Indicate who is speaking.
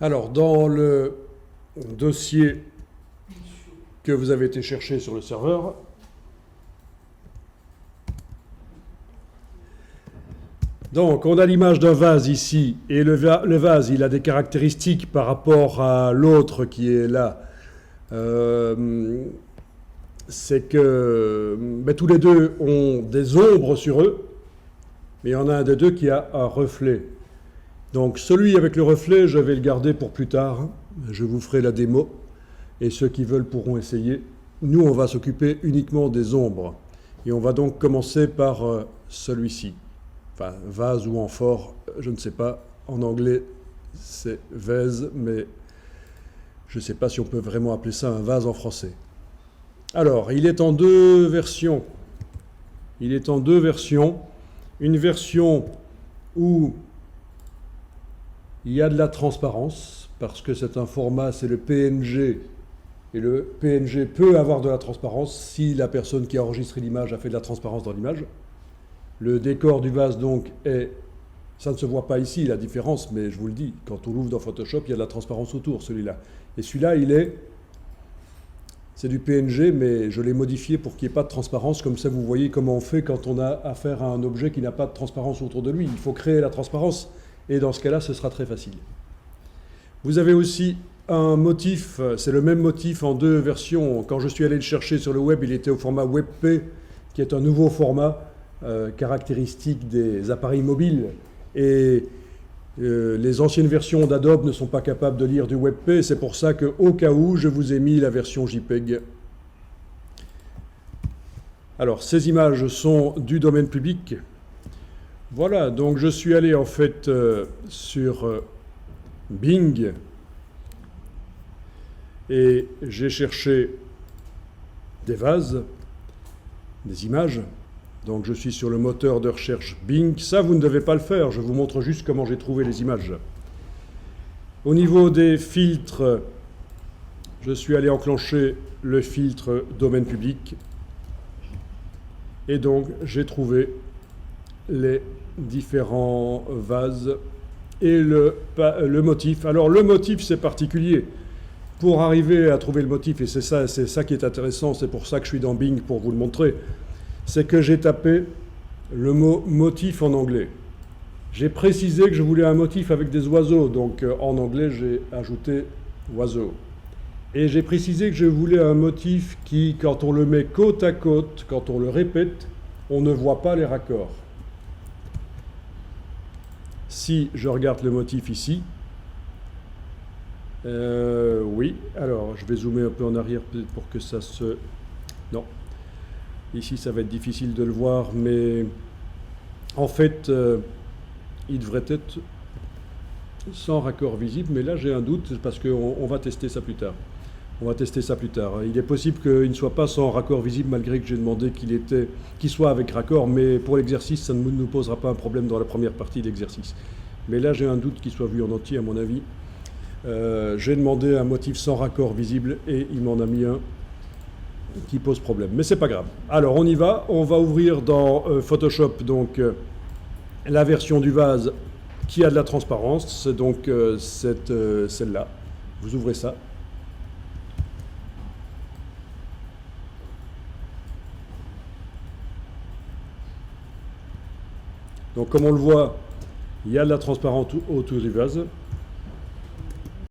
Speaker 1: Alors, dans le dossier que vous avez été chercher sur le serveur, donc on a l'image d'un vase ici, et le vase, il a des caractéristiques par rapport à l'autre qui est là. C'est que tous les deux ont des ombres sur eux, mais il y en a un des deux qui a un reflet. Donc celui avec le reflet, je vais le garder pour plus tard. Je vous ferai la démo et ceux qui veulent pourront essayer. Nous, on va s'occuper uniquement des ombres. Et on va donc commencer par celui-ci. Enfin, vase ou amphore, je ne sais pas. En anglais, c'est vase, mais je ne sais pas si on peut vraiment appeler ça un vase en français. Alors, il est en deux versions. Il est en deux versions. Une version où il y a de la transparence, parce que c'est un format, c'est le PNG, et le PNG peut avoir de la transparence si la personne qui a enregistré l'image a fait de la transparence dans l'image. Le décor du vase, donc, ça ne se voit pas ici, la différence, mais je vous le dis, quand on l'ouvre dans Photoshop, il y a de la transparence autour, celui-là. Et celui-là, c'est du PNG, mais je l'ai modifié pour qu'il n'y ait pas de transparence, comme ça vous voyez comment on fait quand on a affaire à un objet qui n'a pas de transparence autour de lui. Il faut créer la transparence. Et dans ce cas-là, ce sera très facile. Vous avez aussi un motif, c'est le même motif en deux versions. Quand je suis allé le chercher sur le web, il était au format WebP, qui est un nouveau format caractéristique des appareils mobiles. Et les anciennes versions d'Adobe ne sont pas capables de lire du WebP. C'est pour ça qu'au cas où, je vous ai mis la version JPEG. Alors, ces images sont du domaine public. Voilà, donc je suis allé en fait sur Bing et j'ai cherché des vases, des images. Donc je suis sur le moteur de recherche Bing. Ça, vous ne devez pas le faire, je vous montre juste comment j'ai trouvé les images. Au niveau des filtres, je suis allé enclencher le filtre domaine public et donc j'ai trouvé les différents vases et le motif. Alors le motif, c'est particulier. Pour arriver à trouver le motif, et c'est ça qui est intéressant, c'est pour ça que je suis dans Bing pour vous le montrer, c'est que j'ai tapé le mot motif en anglais. J'ai précisé que je voulais un motif avec des oiseaux, donc en anglais j'ai ajouté oiseau. Et j'ai précisé que je voulais un motif qui, quand on le met côte à côte, quand on le répète, on ne voit pas les raccords. Si je regarde le motif ici, oui, alors je vais zoomer un peu en arrière peut-être pour que ça se... Non, ici ça va être difficile de le voir, mais en fait, il devrait être sans raccord visible, mais là j'ai un doute parce qu'on va tester ça plus tard. On va tester ça plus tard. Il est possible qu'il ne soit pas sans raccord visible malgré que j'ai demandé qu'il soit avec raccord, mais pour l'exercice, ça ne nous posera pas un problème dans la première partie de l'exercice. Mais là, j'ai un doute qu'il soit vu en entier, à mon avis. J'ai demandé un motif sans raccord visible et il m'en a mis un qui pose problème. Mais c'est pas grave. Alors, on y va. On va ouvrir dans Photoshop donc la version du vase qui a de la transparence. C'est donc celle-là. Vous ouvrez ça. Donc comme on le voit, il y a de la transparence autour du vase.